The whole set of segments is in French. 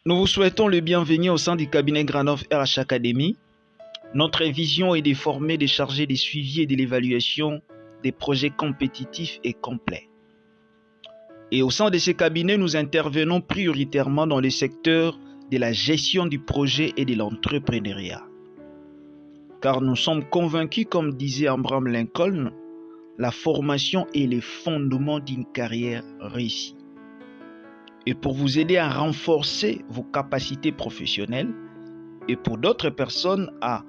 Nous vous souhaitons le bienvenu au sein du cabinet Granov RH Academy. Notre vision est de former, de charger des suivis et de l'évaluation des projets compétitifs et complets. Et au sein de ce cabinet, nous intervenons prioritairement dans le secteur de la gestion du projet et de l'entrepreneuriat. Car nous sommes convaincus, comme disait Abraham Lincoln, la formation est le fondement d'une carrière réussie. Et pour vous aider à renforcer vos capacités professionnelles et pour d'autres personnes à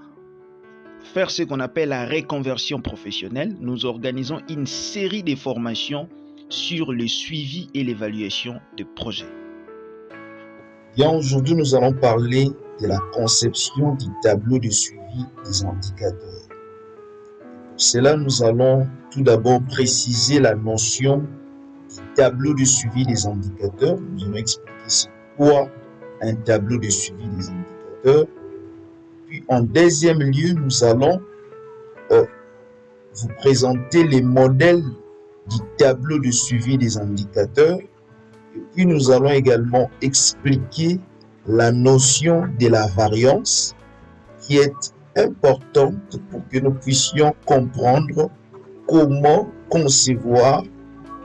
faire ce qu'on appelle la reconversion professionnelle, nous organisons une série de formations sur le suivi et l'évaluation de projets. Bien, aujourd'hui, nous allons parler de la conception du tableau de suivi des indicateurs. Pour cela, nous allons tout d'abord préciser la notion du tableau de suivi des indicateurs. Nous allons expliquer c'est quoi un tableau de suivi des indicateurs. Puis, en deuxième lieu, nous allons vous présenter les modèles du tableau de suivi des indicateurs. Et puis, nous allons également expliquer la notion de la variance qui est importante pour que nous puissions comprendre comment concevoir,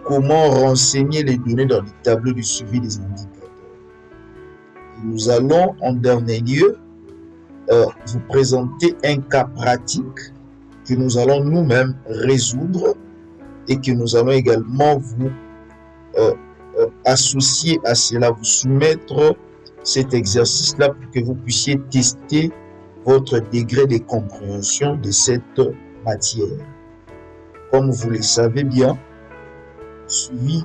comment renseigner les données dans le tableau de suivi des indicateurs. Et nous allons en dernier lieu vous présenter un cas pratique que nous allons nous-mêmes résoudre et que nous allons également vous associer à cela, vous soumettre cet exercice-là pour que vous puissiez tester votre degré de compréhension de cette matière. Comme vous le savez bien, suivi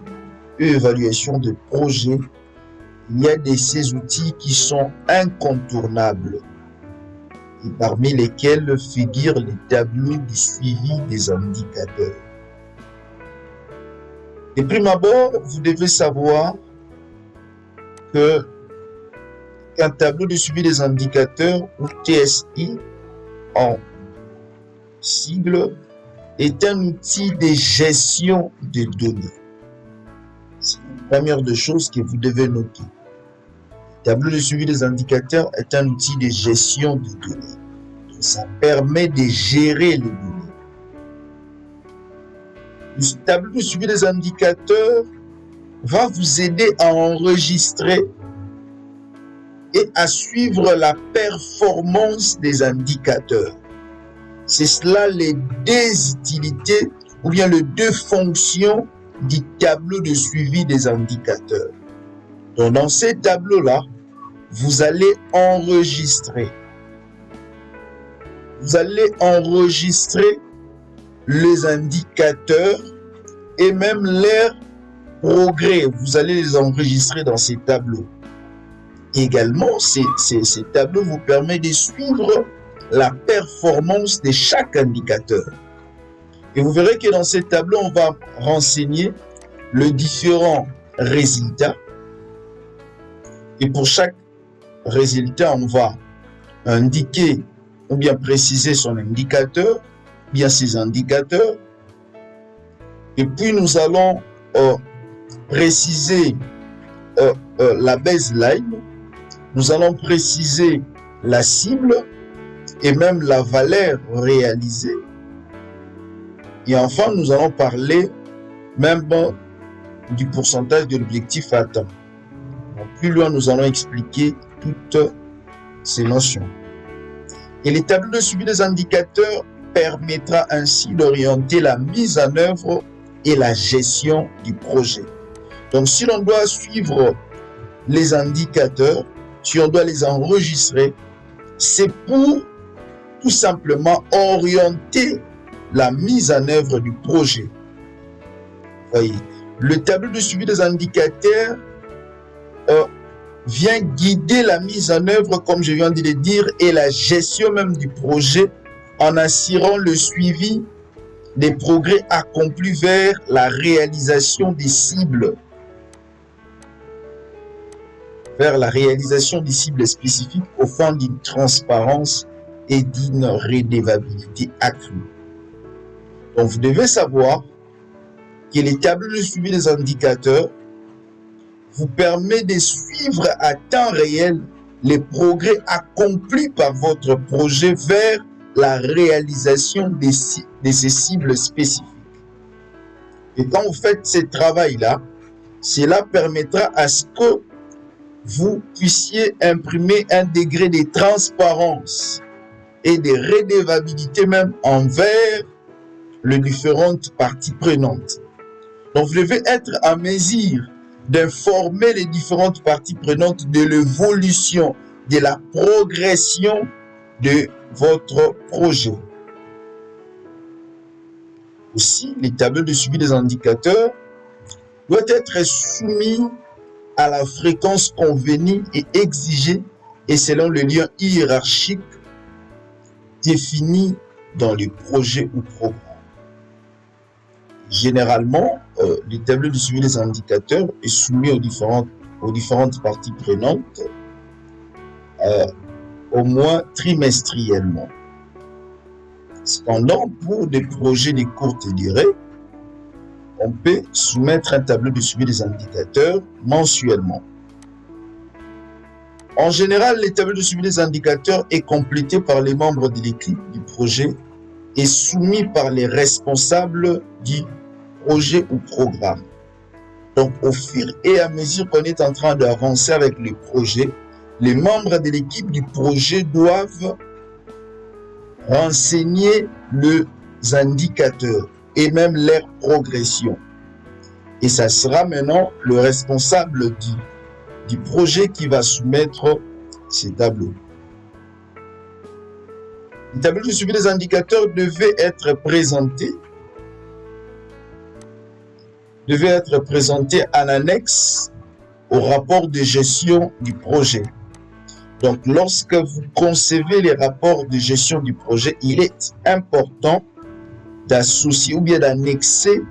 et évaluation de projet, il y a de ces outils qui sont incontournables et parmi lesquels figurent les tableaux du suivi des indicateurs. De prime abord, vous devez savoir qu'un tableau de suivi des indicateurs, ou TSI en sigle, est un outil de gestion des données. C'est la première des choses que vous devez noter. Le tableau de suivi des indicateurs est un outil de gestion des données. Donc, ça permet de gérer les données. Le tableau de suivi des indicateurs va vous aider à enregistrer et à suivre la performance des indicateurs. C'est cela les deux utilités ou bien les deux fonctions du tableau de suivi des indicateurs. Donc dans ces tableaux-là, vous allez enregistrer. Vous allez enregistrer les indicateurs et même leurs progrès. Vous allez les enregistrer dans ces tableaux. Également, ces tableaux vous permettent de suivre la performance de chaque indicateur. Et vous verrez que dans ces tableaux, on va renseigner les différents résultats. Et pour chaque résultat, on va indiquer ou bien préciser son indicateur, bien ses indicateurs. Et puis, nous allons préciser la baseline. Nous allons préciser la cible et même la valeur réalisée. Et enfin, nous allons parler même du pourcentage de l'objectif atteint. Donc, plus loin, nous allons expliquer toutes ces notions. Et les tableaux de suivi des indicateurs permettra ainsi d'orienter la mise en œuvre et la gestion du projet. Donc, si l'on doit suivre les indicateurs, si on doit les enregistrer, c'est pour tout simplement orienter la mise en œuvre du projet. Voyez, le tableau de suivi des indicateurs vient guider la mise en œuvre, comme je viens de le dire, et la gestion même du projet en assurant le suivi des progrès accomplis vers la réalisation des cibles. Vers la réalisation des cibles spécifiques au fin d'une transparence et d'une redevabilité accrue. Donc, vous devez savoir que les tableaux de suivi des indicateurs vous permet de suivre à temps réel les progrès accomplis par votre projet vers la réalisation de ces cibles spécifiques. Et quand vous faites ce travail-là, cela permettra à ce que vous puissiez imprimer un degré de transparence et de redevabilité même envers les différentes parties prenantes. Donc, vous devez être à mesure d'informer les différentes parties prenantes de l'évolution, de la progression de votre projet. Aussi, les tableaux de suivi des indicateurs doivent être soumis à la fréquence convenue et exigée et selon le lien hiérarchique défini dans les projets ou programmes. Généralement, les tableaux de suivi des indicateurs est soumis aux différentes parties prenantes au moins trimestriellement. Cependant, pour des projets de courte durée, on peut soumettre un tableau de suivi des indicateurs mensuellement. En général, les tableaux de suivi des indicateurs est complété par les membres de l'équipe du projet et soumis par les responsables du projet ou programme. Donc, au fur et à mesure qu'on est en train d'avancer avec le projet, les membres de l'équipe du projet doivent renseigner les indicateurs et même leur progression. Et ça sera maintenant le responsable du projet qui va soumettre ces tableaux. Les tableaux de suivi des indicateurs devaient être présentés en annexe au rapport de gestion du projet. Donc, lorsque vous concevez les rapports de gestion du projet, il est important d'associer ou bien d'annexer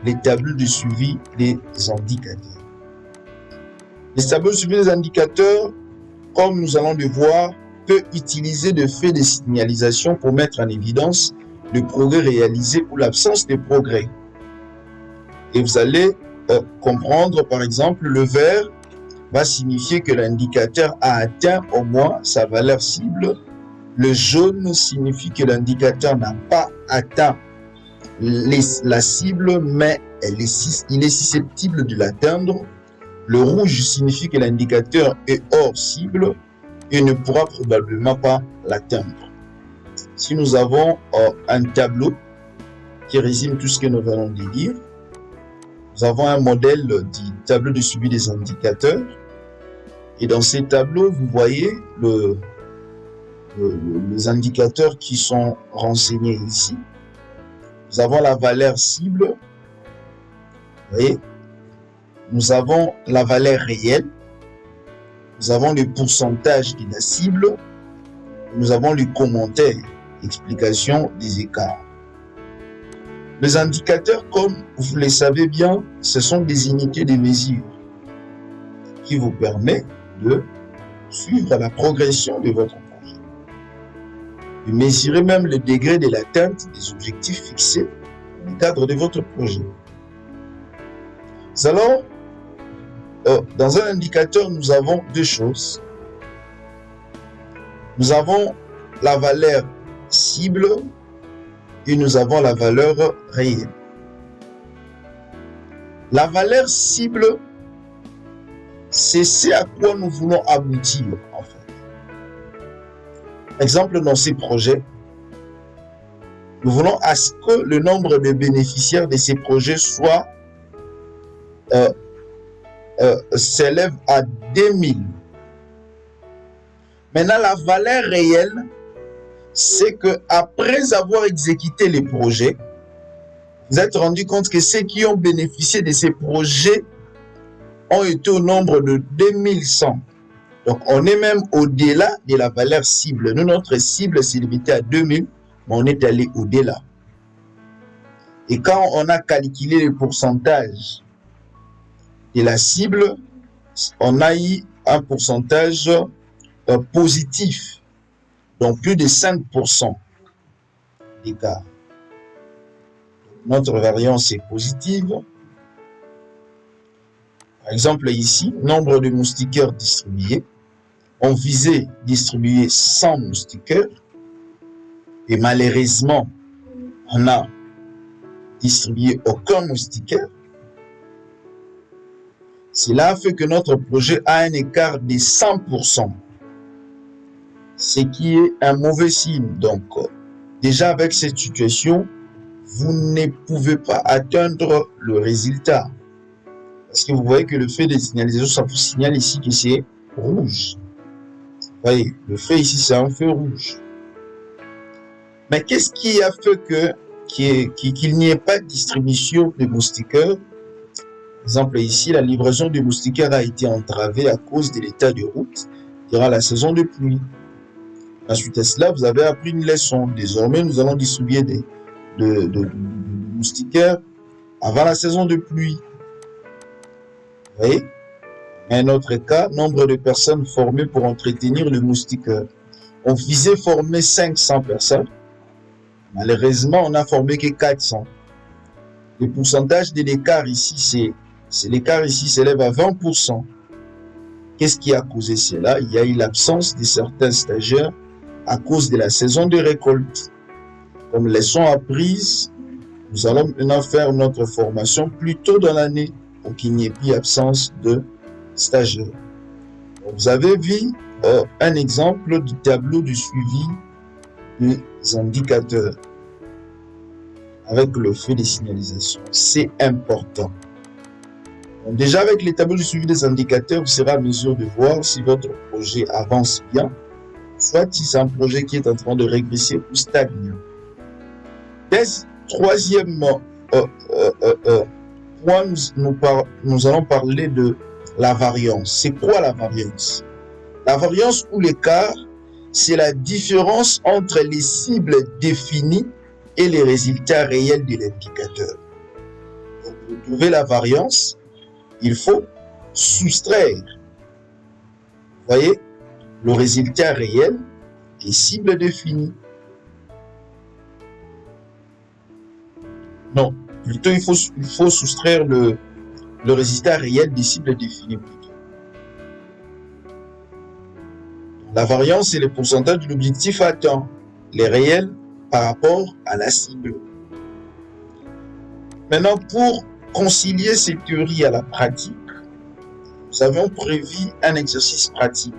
les tableaux de suivi des indicateurs. Les tableaux de suivi des indicateurs, comme nous allons le voir, peut utiliser de faits de signalisation pour mettre en évidence le progrès réalisé ou l'absence de progrès. Et vous allez comprendre, par exemple, le vert va signifier que l'indicateur a atteint au moins sa valeur cible. Le jaune signifie que l'indicateur n'a pas atteint la cible, mais il est susceptible de l'atteindre. Le rouge signifie que l'indicateur est hors cible et ne pourra probablement pas l'atteindre. Si nous avons un tableau qui résume tout ce que nous venons de dire, nous avons un modèle du tableau de suivi des indicateurs. Et dans ces tableaux, vous voyez les indicateurs qui sont renseignés ici. Nous avons la valeur cible. Vous voyez, nous avons la valeur réelle. Nous avons le pourcentage de la cible. Nous avons le commentaire, explication des écarts. Les indicateurs, comme vous le savez bien, ce sont des unités de mesure qui vous permettent de suivre la progression de votre projet, de mesurer même le degré de l'atteinte des objectifs fixés dans le cadre de votre projet. Alors, dans un indicateur, nous avons deux choses. Nous avons la valeur cible et nous avons la valeur réelle. La valeur cible, c'est ce à quoi nous voulons aboutir, en fait. Exemple, dans ces projets, nous voulons à ce que le nombre de bénéficiaires de ces projets soit s'élève à 2000. Maintenant, la valeur réelle, c'est que après avoir exécuté les projets, vous êtes rendu compte que ceux qui ont bénéficié de ces projets ont été au nombre de 2100. Donc, on est même au-delà de la valeur cible. Nous, notre cible s'est limitée à 2000, mais on est allé au-delà. Et quand on a calculé le pourcentage de la cible, on a eu un pourcentage positif, donc plus de 5% d'écart. Notre variance est positive. Par Par exemple, ici, nombre de moustiquaires distribués. On visait distribuer 100 moustiquaires et malheureusement, on n'a distribué aucun moustiquaire. Cela fait que notre projet a un écart de 100%, ce qui est un mauvais signe. Donc, déjà avec cette situation, vous ne pouvez pas atteindre le résultat. Parce que vous voyez que le feu de signalisation, ça vous signale ici que c'est rouge. Vous voyez, le feu ici, c'est un feu rouge. Mais qu'est-ce qui a fait qu'il n'y ait pas de distribution de moustiquaires? Par exemple, ici, la livraison de moustiquaires a été entravée à cause de l'état de route durant la saison de pluie. Ensuite à cela, vous avez appris une leçon. Désormais, nous allons distribuer des moustiquaires avant la saison de pluie. Vous voyez? Un autre cas, nombre de personnes formées pour entretenir le moustiquaire. On visait former 500 personnes. Malheureusement, on n'a formé que 400. Le pourcentage de l'écart ici, l'écart ici s'élève à 20%. Qu'est-ce qui a causé cela? Il y a eu l'absence de certains stagiaires à cause de la saison de récolte. Comme leçon apprise, nous allons maintenant faire notre formation plus tôt dans l'année pour qu'il n'y ait plus absence de stagiaires. Vous avez vu un exemple du tableau de suivi des indicateurs avec le feu de signalisation. C'est important. Donc déjà avec les tableaux de suivi des indicateurs, vous serez à mesure de voir si votre projet avance bien, soit si c'est un projet qui est en train de régresser ou stagner. Troisième point, nous allons parler de la variance. C'est quoi la variance? La variance ou l'écart, c'est la différence entre les cibles définies et les résultats réels de l'indicateur. Donc, pour trouver la variance, il faut soustraire, vous voyez, le résultat réel des cibles définies. Non, plutôt il faut soustraire le résultat réel des cibles définies. La variance, c'est le pourcentage de l'objectif atteint, les réels par rapport à la cible. Maintenant, pour concilier ces théories à la pratique, nous avons prévu un exercice pratique.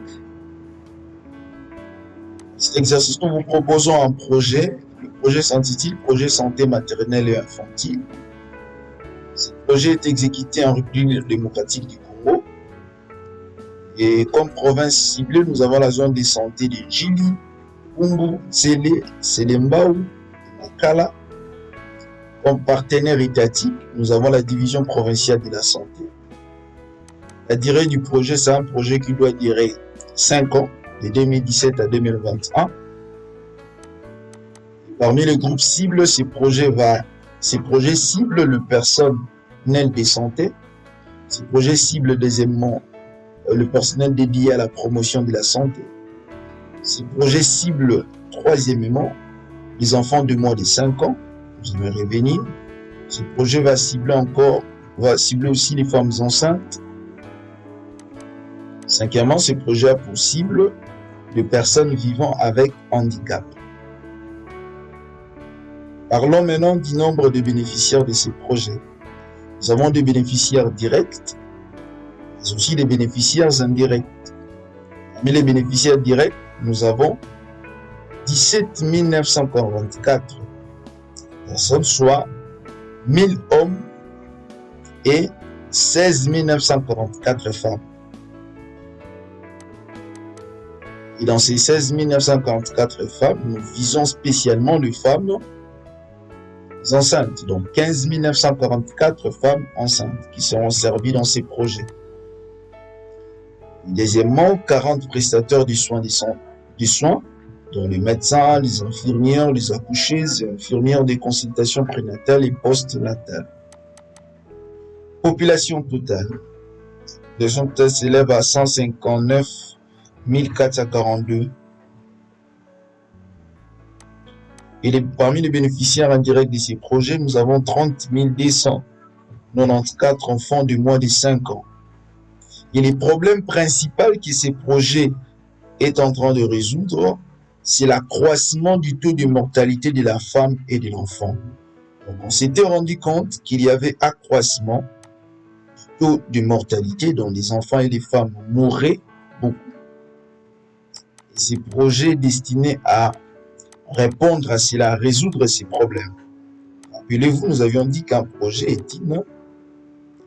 Cet exercice, nous vous proposons un projet. Le projet s'intitule « Projet santé maternelle et infantile ». Ce projet est exécuté en République démocratique du Congo. Et comme province ciblée, nous avons la zone de santé de Djili, Umbu, Tsele, Selembao, Makala. Comme partenaire étatique, nous avons la division provinciale de la santé. La durée du projet, c'est un projet qui doit durer 5 ans, de 2017 à 2021. Parmi les groupes cibles, ces projets ciblent le personnel de santé. Ces projets ciblent deuxièmement le personnel dédié à la promotion de la santé. Ces projets ciblent troisièmement les enfants de moins de 5 ans. Vous allez revenir. Ce projet va cibler aussi les femmes enceintes. Cinquièmement, ce projet a pour cible les personnes vivant avec handicap. Parlons maintenant du nombre de bénéficiaires de ces projets. Nous avons des bénéficiaires directs, mais aussi des bénéficiaires indirects. Parmi les bénéficiaires directs, nous avons 17 944 personnes, soit 1000 hommes et 16 944 femmes. Et dans ces 16 944 femmes, nous visons spécialement les femmes enceintes. Donc 15 944 femmes enceintes qui seront servies dans ces projets. Deuxièmement, 40 prestataires du soin, dont les médecins, les infirmières, les accouchés, les infirmières des consultations prénatales et post-natales. Population totale. La population totale s'élève à 159 442. Et parmi les bénéficiaires indirects de ces projets, nous avons 30 294 enfants de moins de 5 ans. Et les problèmes principaux que ces projets est en train de résoudre, c'est l'accroissement du taux de mortalité de la femme et de l'enfant. Donc, on s'était rendu compte qu'il y avait accroissement du taux de mortalité dont les enfants et les femmes mouraient beaucoup. Et ces projets destinés à répondre à cela, à résoudre ces problèmes. Rappelez-vous, nous avions dit qu'un projet est une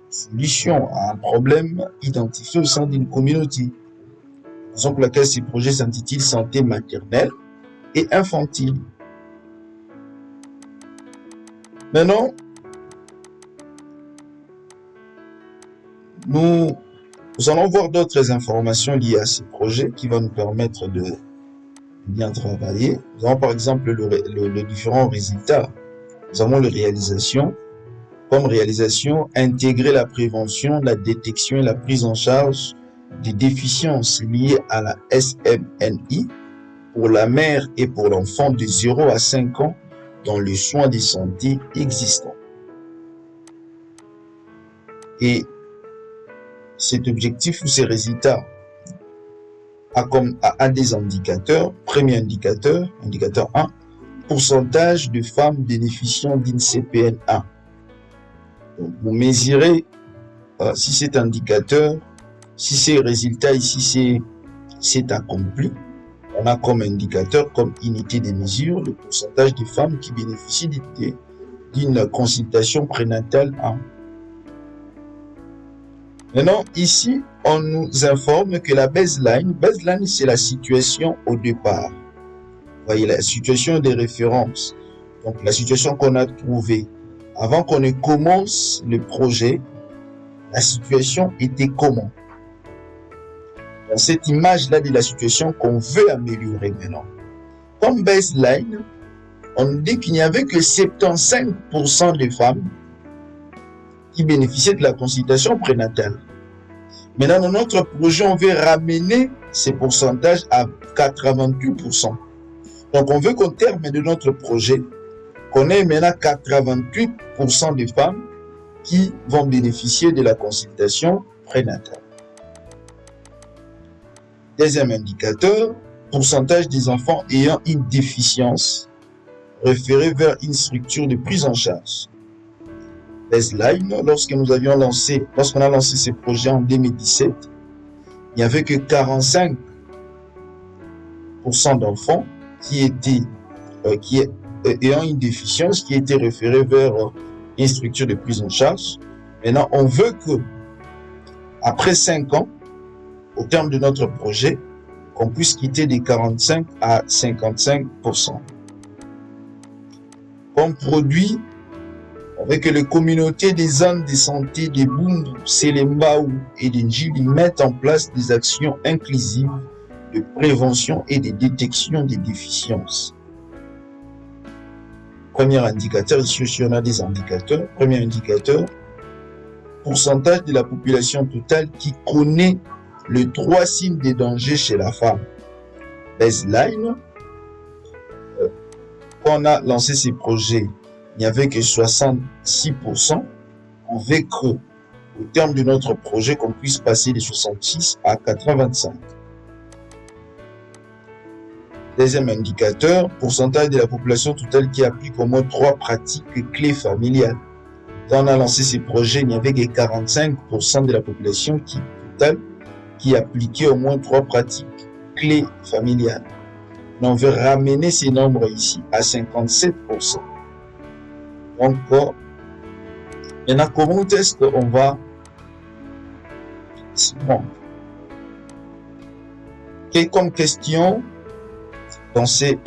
solution à un problème identifié au sein d'une communauté. Raison pour laquelle ces projets s'intitulent santé maternelle et infantile. Maintenant, nous allons voir d'autres informations liées à ces projets qui vont nous permettre de bien travailler. Nous avons par exemple les différents résultats. Nous avons les réalisations. Comme réalisation, intégrer la prévention, la détection et la prise en charge des déficiences liées à la SMNI pour la mère et pour l'enfant de 0 à 5 ans dans les soins de santé existants. Et cet objectif ou ces résultats a des indicateurs. Premier indicateur, indicateur 1, pourcentage de femmes bénéficiant d'une CPN1. Donc, vous mesurez si cet indicateur, si ces résultats ici c'est accompli. On a comme indicateur, comme unité de mesure, le pourcentage de femmes qui bénéficient d'une consultation prénatale 1. Maintenant, ici, on nous informe que la baseline c'est la situation au départ. Vous voyez, la situation de référence. Donc, la situation qu'on a trouvée. Avant qu'on ne commence le projet, la situation était comment? Dans cette image-là de la situation qu'on veut améliorer maintenant. Comme baseline, on dit qu'il n'y avait que 75% de femmes qui bénéficiaient de la consultation prénatale. Maintenant, dans notre projet, on veut ramener ces pourcentages à 88%. Donc, on veut qu'au terme de notre projet, qu'on ait maintenant 88% de femmes qui vont bénéficier de la consultation prénatale. Deuxième indicateur, pourcentage des enfants ayant une déficience référée vers une structure de prise en charge. Baseline, lorsqu'on a lancé ce projet en 2017, il n'y avait que 45% d'enfants qui ayant une déficience qui était référée vers une structure de prise en charge. Maintenant, on veut que, après 5 ans, au terme de notre projet, qu'on puisse quitter des 45 à 55%. Comme produit, avec les communautés des zones de santé de Bumbu, Selembao et de Njili mettent en place des actions inclusives de prévention et de détection des déficiences. Premier indicateur, ici on a des indicateurs. Premier indicateur, pourcentage de la population totale qui connaît les 3 signes de danger chez la femme. Baseline, quand on a lancé ces projets, il n'y avait que 66%. On veut que, au terme de notre projet, qu'on puisse passer de 66 à 85. Deuxième indicateur, pourcentage de la population totale qui applique au moins 3 pratiques clés familiales. Quand on a lancé ces projets, il n'y avait que 45% de la population totale qui appliquait au moins 3 pratiques clés familiales. Mais on veut ramener ces nombres ici à 57%. Donc, maintenant, comment est-ce qu'on va s'y prendre? Quelle comme question dans ces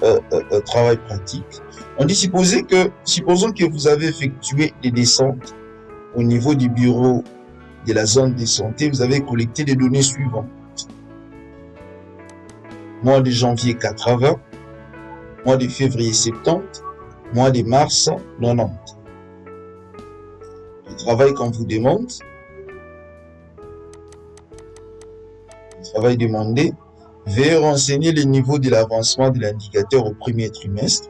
travaux pratiques? On dit, supposons que vous avez effectué des descentes au niveau du bureau de la zone de santé, vous avez collecté les données suivantes. Mois de janvier 80, mois de février 70, mois de mars 90. Le travail qu'on vous demande, le travail demandé, veuillez renseigner le niveau de l'avancement de l'indicateur au premier trimestre.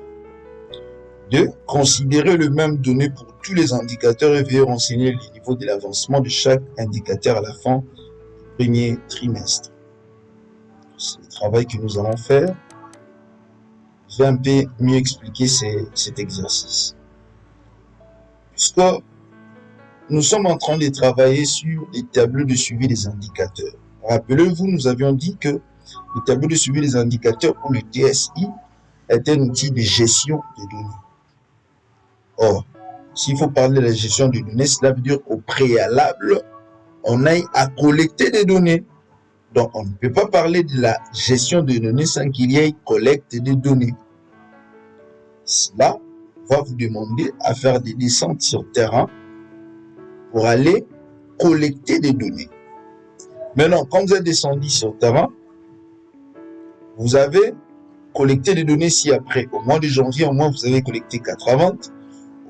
2. Considérez le même donné pour tous les indicateurs et veuillez renseigner le niveau de l'avancement de chaque indicateur à la fin du premier trimestre. C'est le travail que nous allons faire. Je vais un peu mieux expliquer cet exercice. Puisque nous sommes en train de travailler sur les tableaux de suivi des indicateurs. Rappelez-vous, nous avions dit que le tableau de suivi des indicateurs ou le TSI est un outil de gestion des données. Or, s'il faut parler de la gestion des données, cela veut dire qu'au préalable, on aille à collecter des données. Donc, on ne peut pas parler de la gestion des données sans qu'il y ait collecte des données. Cela va vous demander à faire des descentes sur terrain pour aller collecter des données. Maintenant, quand vous êtes descendu sur terrain, vous avez collecté des données ci-après. Au mois de janvier, au moins, vous avez collecté 80.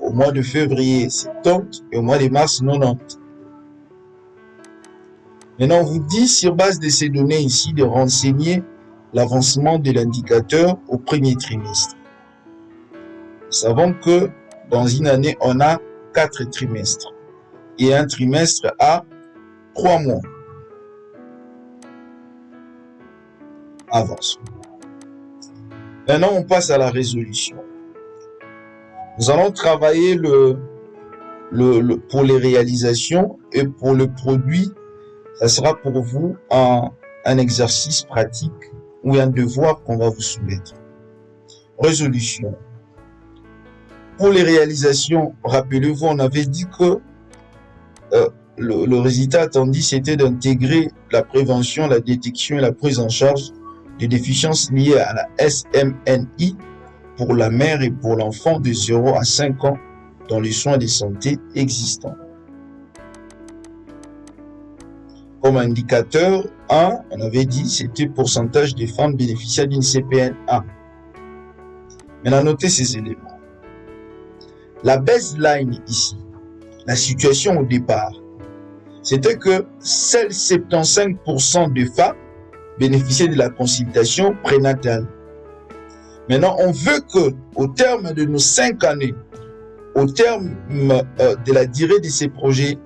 Au mois de février, 70. Et au mois de mars, 90. Maintenant, on vous dit, sur base de ces données ici, de renseigner l'avancement de l'indicateur au premier trimestre. Nous savons que dans une année, on a 4 trimestres. Et un trimestre a 3 mois. Avance. Maintenant, on passe à la résolution. Nous allons travailler pour les réalisations et pour le produit. Ça sera pour vous un exercice pratique ou un devoir qu'on va vous soumettre. Résolution. Pour les réalisations, rappelez-vous, on avait dit que le résultat attendu, c'était d'intégrer la prévention, la détection et la prise en charge des déficiences liées à la SMNI pour la mère et pour l'enfant de 0 à 5 ans dans les soins de santé existants. Comme indicateur 1, on avait dit, c'était pourcentage des femmes bénéficiaires d'une CPN1. Maintenant, notez ces éléments. La baseline ici, la situation au départ, c'était que seuls 75% des femmes bénéficiaient de la consultation prénatale. Maintenant, on veut que, au terme de nos 5 années, au terme de la durée de ces projets,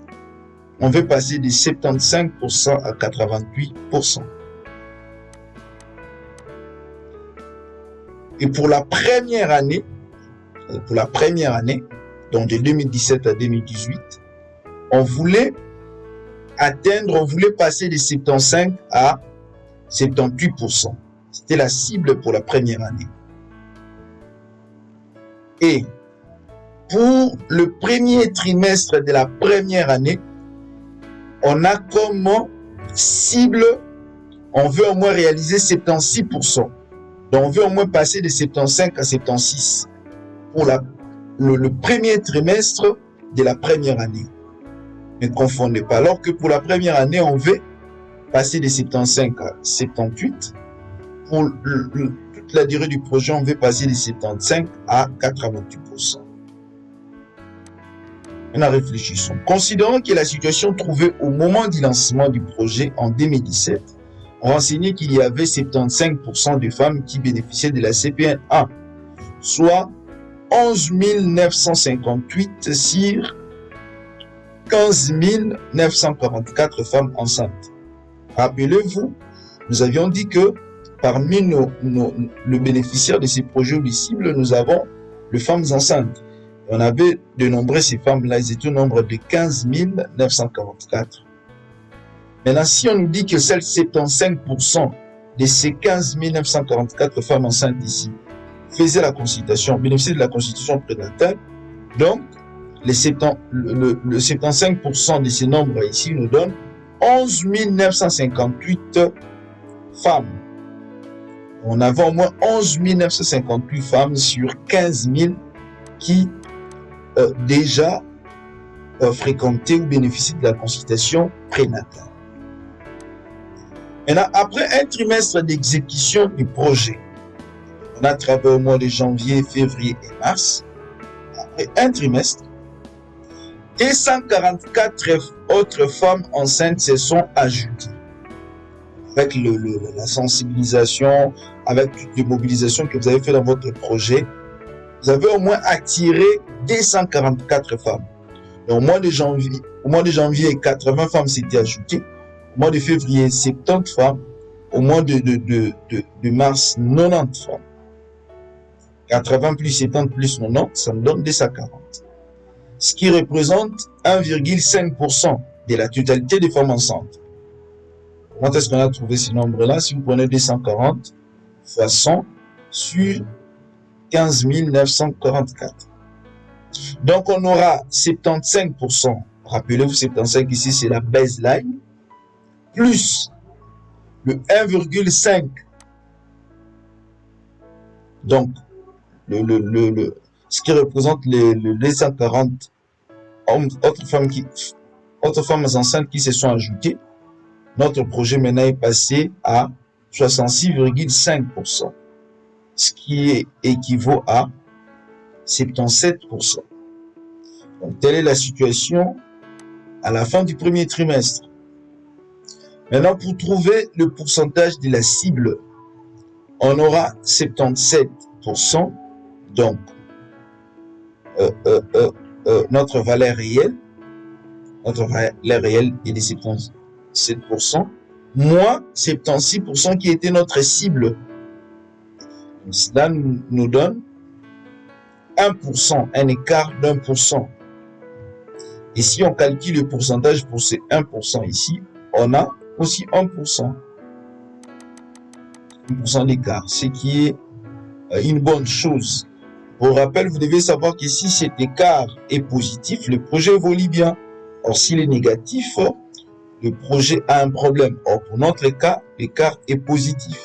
on veut passer de 75% à 88%. Et pour la première année, donc de 2017 à 2018, on voulait passer de 75 à 78%. C'était la cible pour la première année. Et pour le premier trimestre de la première année, on a comme cible, on veut au moins réaliser 76%. Donc on veut au moins passer de 75 à 76 pour le premier trimestre de la première année. Ne confondez pas. Alors que pour la première année, on veut passer de 75 à 78. Pour toute la durée du projet, on veut passer de 75 à 88%. Maintenant, réfléchissons. Considérons que la situation trouvée au moment du lancement du projet en 2017 renseignait qu'il y avait 75% de femmes qui bénéficiaient de la CPN1, soit 11 958 sur 15 944 femmes enceintes. Rappelez-vous, nous avions dit que parmi le bénéficiaire de ces projets ou des cibles, nous avons les femmes enceintes. On avait dénombré ces femmes-là, ils étaient au nombre de 15 944. Maintenant, si on nous dit que seuls 75% de ces 15 944 femmes enceintes ici faisaient la consultation, bénéficiaient de la consultation prénatale, donc le 75% de ces nombres ici nous donne 11 958 femmes. On avait au moins 11 958 femmes sur 15 000 qui déjà fréquentaient ou bénéficiaient de la consultation prénatale. Maintenant, après un trimestre d'exécution du projet, on a travaillé au mois de janvier, février et mars. Après un trimestre, 244 autres femmes enceintes se sont ajoutées. Avec la sensibilisation, avec toutes les mobilisations que vous avez fait dans votre projet, vous avez au moins attiré 244 femmes. Donc, au mois de janvier, 80 femmes s'étaient ajoutées. Au mois de février, 70 femmes. Au mois de mars, 90 femmes. 80 plus 70 plus 90, ça me donne 240. Ce qui représente 1,5% de la totalité des femmes enceintes. Comment est-ce qu'on a trouvé ce nombre-là? Si vous prenez 240 fois 100 sur 15 944. Donc, on aura 75%. Rappelez-vous, 75 ici, c'est la baseline. Plus le 1,5. Donc, ce qui représente les 240 autres femmes enceintes qui se sont ajoutées. Notre projet maintenant est passé à 66,5%. Ce qui équivaut à 77%. Donc, telle est la situation à la fin du premier trimestre. Maintenant, pour trouver le pourcentage de la cible, on aura 77%. Donc, notre valeur réelle est de 77%, moins 76% qui était notre cible. Donc, cela nous donne 1%, un écart d'1%. Et si on calcule le pourcentage pour ces 1% ici, on a aussi 1%. 1% d'écart, ce qui est une bonne chose. Pour rappel, vous devez savoir que si cet écart est positif, le projet évolue bien. Or, s'il est négatif, le projet a un problème. Or, pour notre cas, l'écart est positif.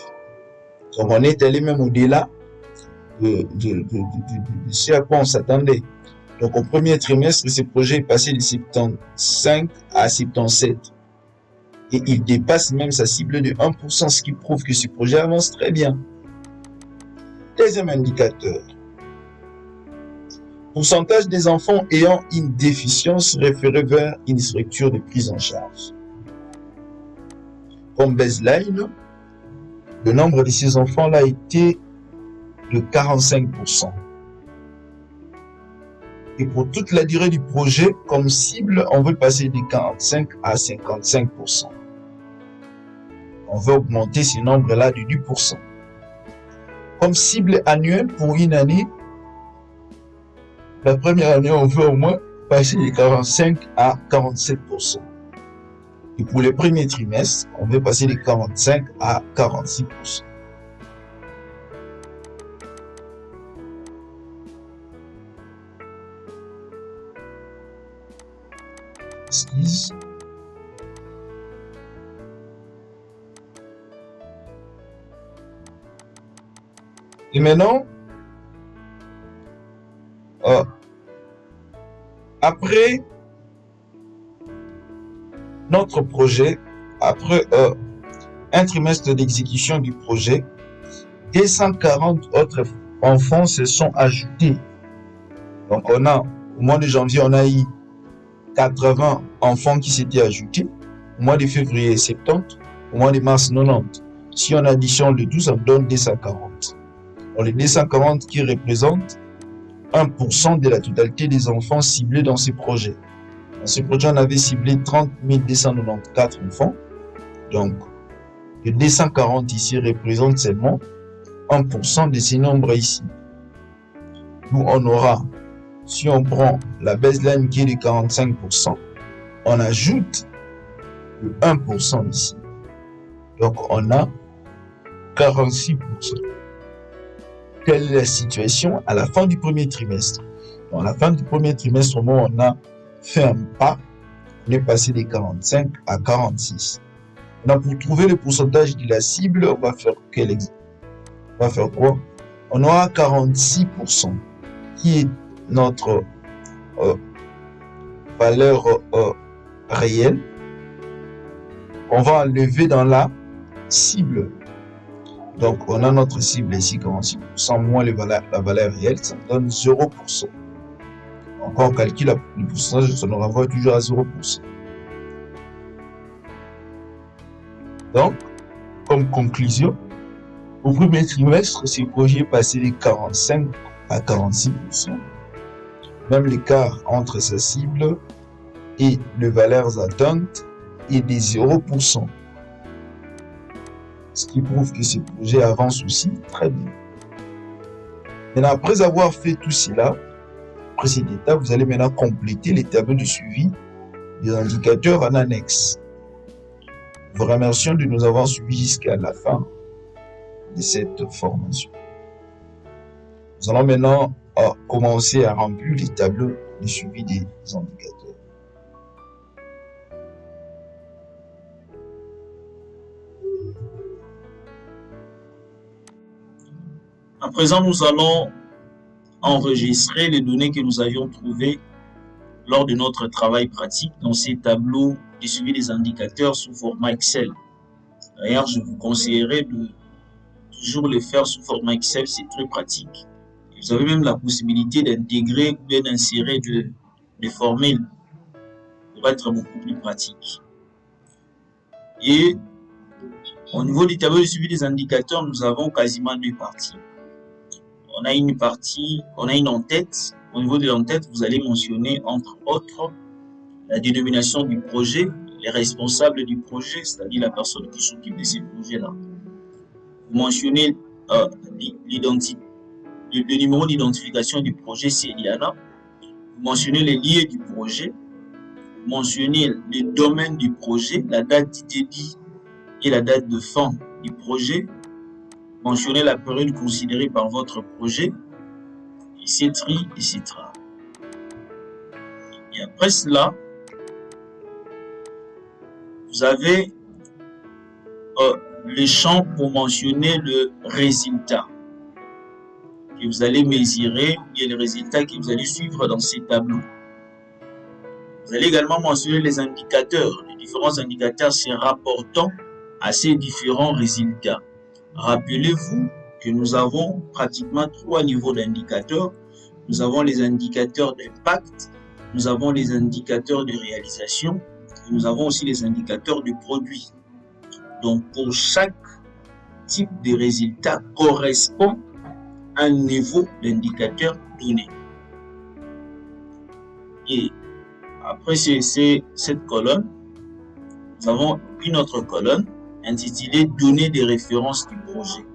Donc, on est allé même au-delà de ce à quoi on s'attendait. Donc, au premier trimestre, ce projet est passé de 75 à 77. Et il dépasse même sa cible de 1%, ce qui prouve que ce projet avance très bien. Deuxième indicateur. Pourcentage des enfants ayant une déficience référée vers une structure de prise en charge. Comme baseline, le nombre de ces enfants-là était de 45%. Et pour toute la durée du projet, comme cible, on veut passer de 45 à 55%. On veut augmenter ce nombre-là de 10%. Comme cible annuelle pour une année, la première année, on veut au moins passer de 45 à 47%. Et pour le premier trimestre, on veut passer de 45 à 46%. Et maintenant, après notre projet, après un trimestre d'exécution du projet, 240 autres enfants se sont ajoutés. Donc, au mois de janvier, on a eu 80 enfants qui s'étaient ajoutés. Au mois de février, 70. Au mois de mars, 90. Si on additionne le tout, ça donne 240. Donc, les 240 qui représentent 1% de la totalité des enfants ciblés dans ces projets. Dans ce projet, on avait ciblé 30 294 enfants. Donc, les 240 ici représentent seulement 1% de ces nombres ici. Nous, on aura, si on prend la baseline qui est de 45%, on ajoute le 1% ici. Donc, on a 46%. Quelle est la situation à la fin du premier trimestre? Dans la fin du premier trimestre, au moment où on a fait un pas, on est passé de 45 à 46. Donc, pour trouver le pourcentage de la cible, on va faire quel exemple? On va faire quoi? On aura 46% qui est notre valeur réelle. On va enlever dans la cible. Donc, on a notre cible ici, 46%, moins la valeur réelle, ça donne 0%. Donc, on calcule le pourcentage, ça nous renvoie toujours à 0%. Donc, comme conclusion, au premier trimestre, ce projet est passé de 45 à 46%. Même l'écart entre sa cible et les valeurs atteintes est de 0%. Ce qui prouve que ce projet avance aussi très bien. Maintenant, après avoir fait tout cela, après cette étape, vous allez maintenant compléter les tableaux de suivi des indicateurs en annexe. Vous remercions de nous avoir suivis jusqu'à la fin de cette formation. Nous allons maintenant commencer à remplir les tableaux de suivi des indicateurs. À présent, nous allons enregistrer les données que nous avions trouvées lors de notre travail pratique dans ces tableaux de suivi des indicateurs sous format Excel. D'ailleurs, je vous conseillerais de toujours les faire sous format Excel, c'est très pratique. Vous avez même la possibilité d'intégrer ou bien d'insérer des formules pour être beaucoup plus pratique. Et au niveau du tableau de suivi des indicateurs, nous avons quasiment deux parties. On a une partie, on a une en-tête. Au niveau de l'en-tête, vous allez mentionner entre autres la dénomination du projet, les responsables du projet, c'est-à-dire la personne qui s'occupe de ces projets-là. Vous mentionnez le numéro d'identification du projet, c'est Eliana. Vous mentionnez les lieux du projet. Vous mentionnez le domaine du projet, la date de débit et la date de fin du projet. Mentionnez la période considérée par votre projet, etc., etc. Et après cela, vous avez le champ pour mentionner le résultat que vous allez mesurer et le résultat que vous allez suivre dans ces tableaux. Vous allez également mentionner les indicateurs, les différents indicateurs se rapportant à ces différents résultats. Rappelez-vous que nous avons pratiquement 3 niveaux d'indicateurs. Nous avons les indicateurs d'impact, nous avons les indicateurs de réalisation, et nous avons aussi les indicateurs de produit. Donc, pour chaque type de résultat correspond à un niveau d'indicateur donné. Et après cette colonne, nous avons une autre colonne intitulée « Données de référence du projet ».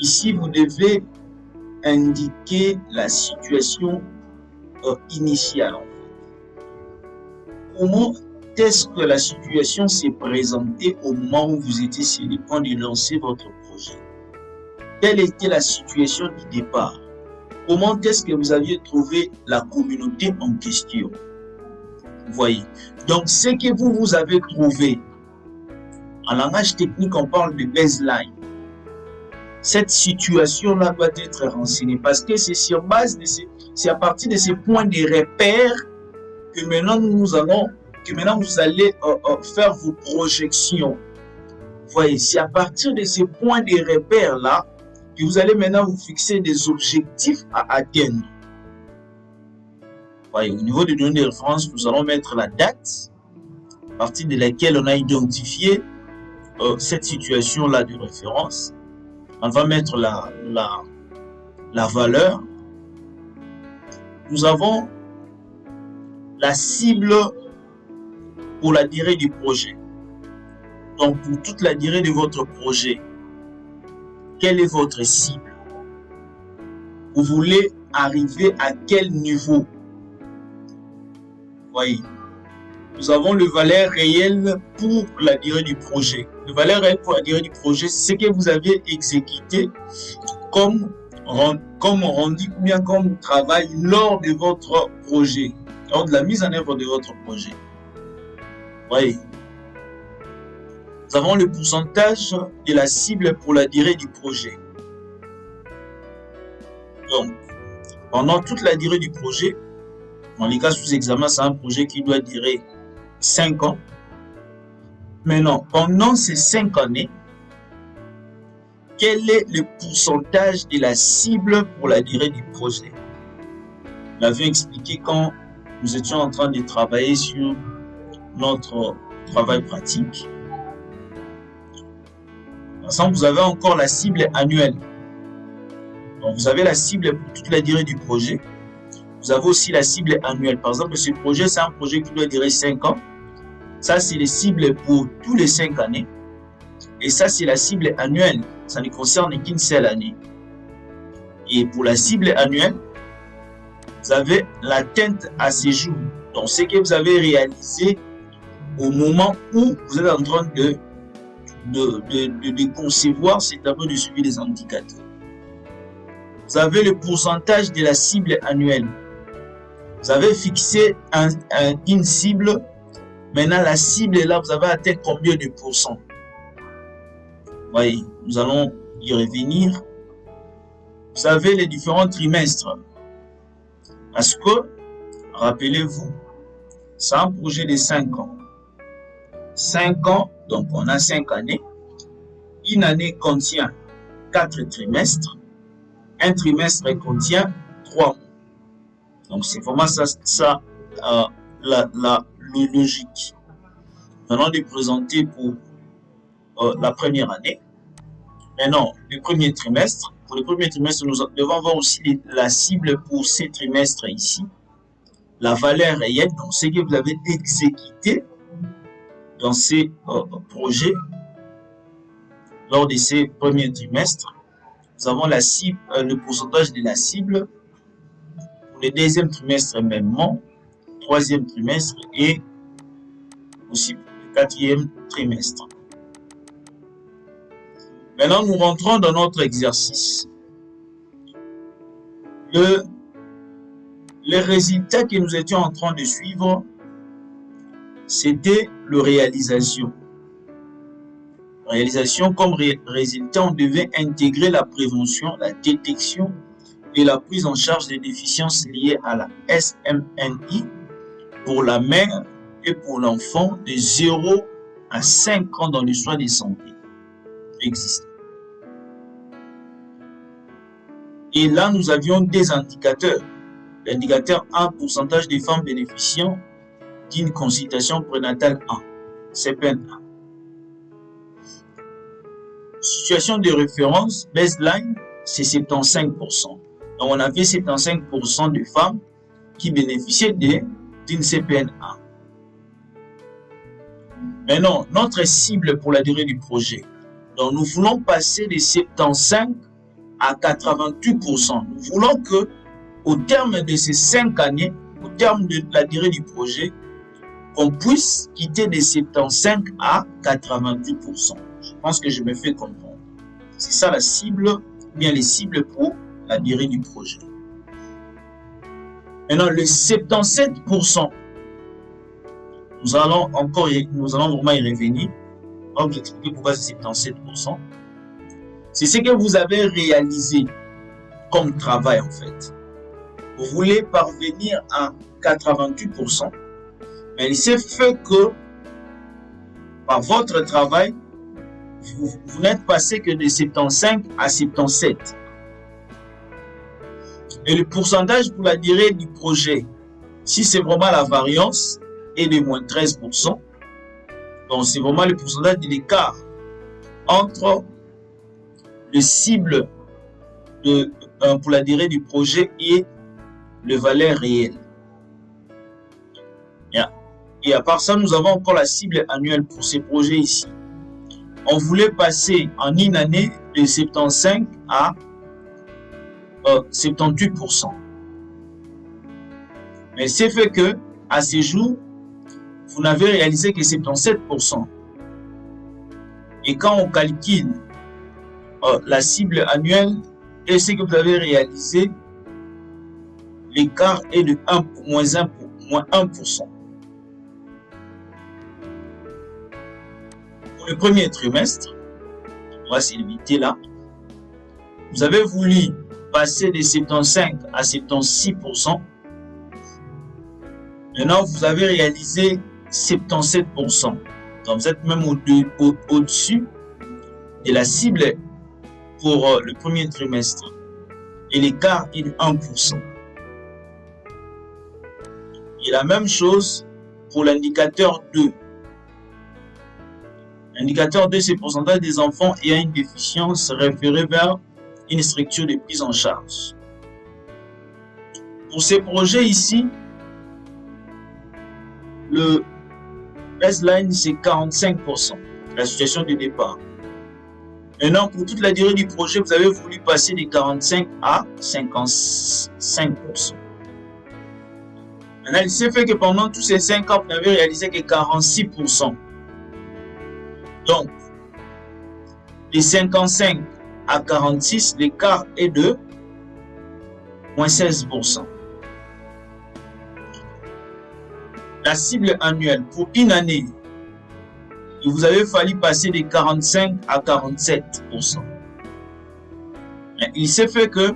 Ici, vous devez indiquer la situation initiale. Comment est-ce que la situation s'est présentée au moment où vous étiez sur le point de lancer votre projet? Quelle était la situation du départ? Comment est-ce que vous aviez trouvé la communauté en question? Vous voyez. Donc, ce que vous avez trouvé, en langage technique, on parle de baseline. Cette situation-là doit être renseignée parce que c'est sur base de c'est à partir de ces points de repère que maintenant vous allez faire vos projections. Vous voyez, c'est à partir de ces points de repère-là que vous allez maintenant vous fixer des objectifs à atteindre. Vous voyez, au niveau des données de référence, nous allons mettre la date à partir de laquelle on a identifié cette situation-là de référence. On va mettre la valeur. Nous avons la cible pour la durée du projet. Donc, pour toute la durée de votre projet, quelle est votre cible? Vous voulez arriver à quel niveau? Voyez, nous avons le valeur réelle pour la durée du projet. Le valeur réelle pour la durée du projet, c'est ce que vous avez exécuté comme rendu ou bien comme travail lors de votre projet, lors de la mise en œuvre de votre projet. Voyez, nous avons le pourcentage de la cible pour la durée du projet. Donc, pendant toute la durée du projet, dans les cas sous examen, c'est un projet qui doit durer 5 ans. Maintenant, pendant ces 5 années, quel est le pourcentage de la cible pour la durée du projet? Nous l'avions expliqué quand nous étions en train de travailler sur notre travail pratique. Par exemple, vous avez encore la cible annuelle. Donc, vous avez la cible pour toute la durée du projet. Vous avez aussi la cible annuelle. Par exemple, ce projet, c'est un projet qui doit durer 5 ans. Ça, c'est les cibles pour tous les 5 années. Et ça, c'est la cible annuelle. Ça ne concerne qu'une seule année. Et pour la cible annuelle, vous avez l'atteinte à ces jours. Donc, ce que vous avez réalisé au moment où vous êtes en train de concevoir ces tableaux de suivi des indicateurs. Vous avez le pourcentage de la cible annuelle. Vous avez fixé une cible. Maintenant, la cible est là. Vous avez atteint combien de pourcents? Voyez, nous allons y revenir. Vous avez les différents trimestres. Parce que, rappelez-vous, c'est un projet de 5 ans. 5 ans, donc on a 5 années. Une année contient 4 trimestres. Un trimestre contient 3 mois. Donc c'est vraiment ça la logique. Nous allons les présenter pour la première année. Maintenant, le premier trimestre. Pour le premier trimestre, nous devons voir aussi la cible pour ces trimestres ici. La valeur réelle, donc ce que vous avez exécuté dans ces projets lors de ces premiers trimestres. Nous avons la cible, le pourcentage de la cible pour le deuxième trimestre mêmement, troisième trimestre et aussi pour le quatrième trimestre. Maintenant, nous rentrons dans notre exercice. Les résultats que nous étions en train de suivre, c'était la réalisation. Réalisation comme résultat, on devait intégrer la prévention, la détection et la prise en charge des déficiences liées à la SMNI pour la mère et pour l'enfant de 0 à 5 ans dans les soins de santé existants. Et là, nous avions des indicateurs. L'indicateur 1, pourcentage des femmes bénéficiant d'une consultation prénatale 1, CPN 1. Situation de référence, baseline, c'est 75%. Donc, on avait 75% de femmes qui bénéficiaient d'une CPN 1. Maintenant, notre cible pour la durée du projet. Donc, nous voulons passer de 75 à 88%. Nous voulons que, au terme de ces 5 années, au terme de la durée du projet, on puisse quitter de 75 à 88%. Je pense que je me fais comprendre. C'est ça la cible, bien les cibles pour la durée du projet. Maintenant, le 77%, nous allons vraiment y revenir. On va vous expliquer pourquoi c'est 77%. C'est ce que vous avez réalisé comme travail en fait. Vous voulez parvenir à 88%, mais il s'est fait que par votre travail, vous n'êtes passé que de 75 à 77. Et le pourcentage pour la durée du projet, si c'est vraiment la variance, est de moins 13%. Donc c'est vraiment le pourcentage de l'écart entre le cible pour la durée du projet et le valeur réelle. Et à part ça, nous avons encore la cible annuelle pour ces projets ici. On voulait passer en une année de 75 à 78%. Mais c'est fait que, à ce jour, vous n'avez réalisé que 77%. Et quand on calcule la cible annuelle et ce que vous avez réalisé, l'écart est de moins 1%. Pour le premier trimestre, on va s'y limiter là. Vous avez voulu passer de 75 à 76%. Maintenant, vous avez réalisé 77%. Donc, vous êtes même au-dessus de la cible pour le premier trimestre. Et l'écart est de 1%. Et la même chose pour l'indicateur 2. L'indicateur 2, c'est le pourcentage des enfants ayant une déficience référée vers une structure de prise en charge. Pour ces projets ici, baseline, c'est 45%, la situation de départ. Maintenant, pour toute la durée du projet, vous avez voulu passer de 45 à 55%. Maintenant, il s'est fait que pendant tous ces 5 ans, vous n'avez réalisé que 46%. Donc, de 55 à 46, l'écart est de moins 16%. La cible annuelle pour une année, il vous avait fallu passer de 45 à 47%. Il s'est fait que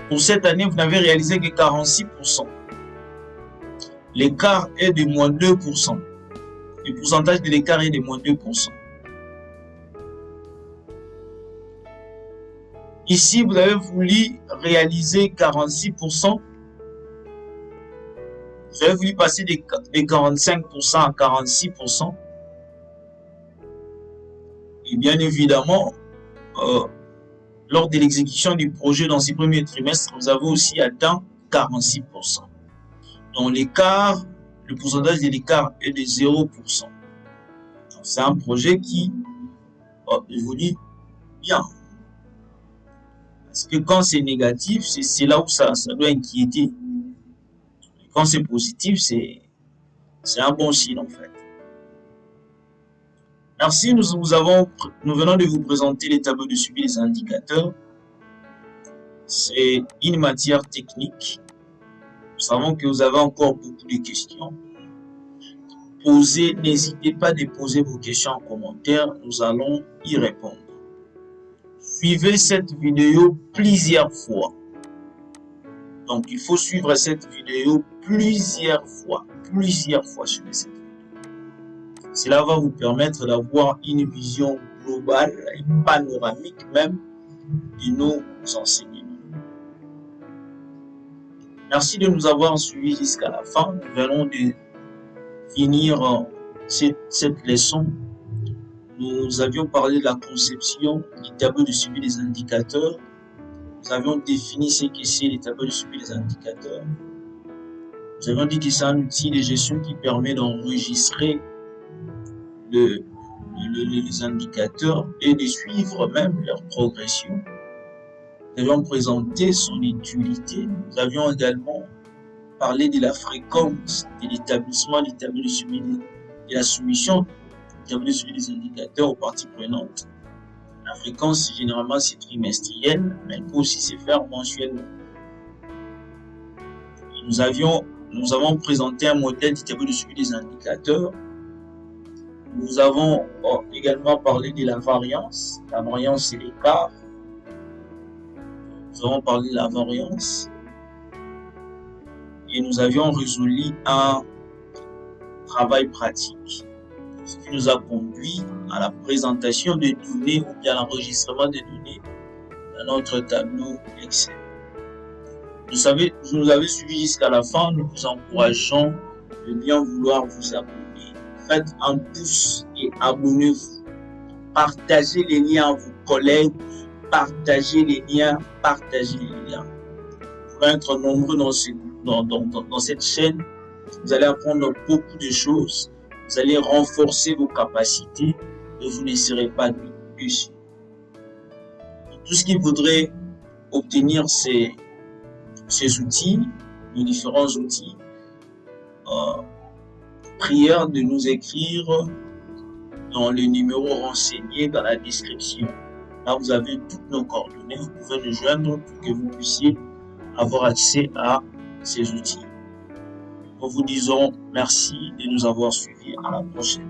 pour cette année, vous n'avez réalisé que 46%. L'écart est de moins 2%. Le pourcentage de l'écart est de moins 2%. Ici, vous avez voulu réaliser 46%. Vous avez voulu passer de 45% à 46%. Et bien évidemment, lors de l'exécution du projet dans ces premiers trimestres, vous avez aussi atteint 46%. Donc l'écart, le pourcentage de l'écart est de 0%. C'est un projet qui évolue bien. Parce que quand c'est négatif, c'est là où ça doit inquiéter. Quand c'est positif, c'est un bon signe en fait. Merci, nous venons de vous présenter les tableaux de suivi des indicateurs. C'est une matière technique. Nous savons que vous avez encore beaucoup de questions. N'hésitez pas à déposer vos questions en commentaire, nous allons y répondre. Suivez cette vidéo plusieurs fois. Donc, il faut suivre cette vidéo plusieurs fois. Suivez cette vidéo. Cela va vous permettre d'avoir une vision globale et panoramique même de nos enseignements. Merci de nous avoir suivis jusqu'à la fin. Nous venons de finir cette leçon. Nous avions parlé de la conception du tableau de suivi des indicateurs. Nous avions défini ce que c'est les tableaux de suivi des indicateurs. Nous avions dit que c'est un outil de gestion qui permet d'enregistrer les indicateurs et de suivre même leur progression. Nous avions présenté son utilité. Nous avions également parlé de la fréquence de l'établissement du tableau de suivi de la soumission du tableau de suivi des indicateurs aux parties prenantes. La fréquence, généralement, c'est trimestriel, mais elle peut aussi se faire mensuellement. Et nous avons présenté un modèle du tableau de suivi des indicateurs. Nous avons également parlé de la variance. La variance, c'est l'écart. Nous avons parlé de la variance. Et nous avions résolu un travail pratique, ce qui nous a conduit à la présentation des données ou bien à l'enregistrement des données dans notre tableau Excel. Vous nous avez suivi jusqu'à la fin. Nous vous encourageons de bien vouloir vous abonner. Faites un pouce et abonnez-vous. Partagez les liens à vos collègues. Partagez les liens. Pour être nombreux dans cette chaîne, vous allez apprendre beaucoup de choses. Vous allez renforcer vos capacités et vous ne serez pas déçus. Tout ce qu'il faudrait obtenir, ces outils, les différents outils. Prière de nous écrire dans le numéro renseigné dans la description. Là, vous avez toutes nos coordonnées. Vous pouvez nous joindre pour que vous puissiez avoir accès à ces outils. Nous vous disons merci de nous avoir suivis. À la prochaine.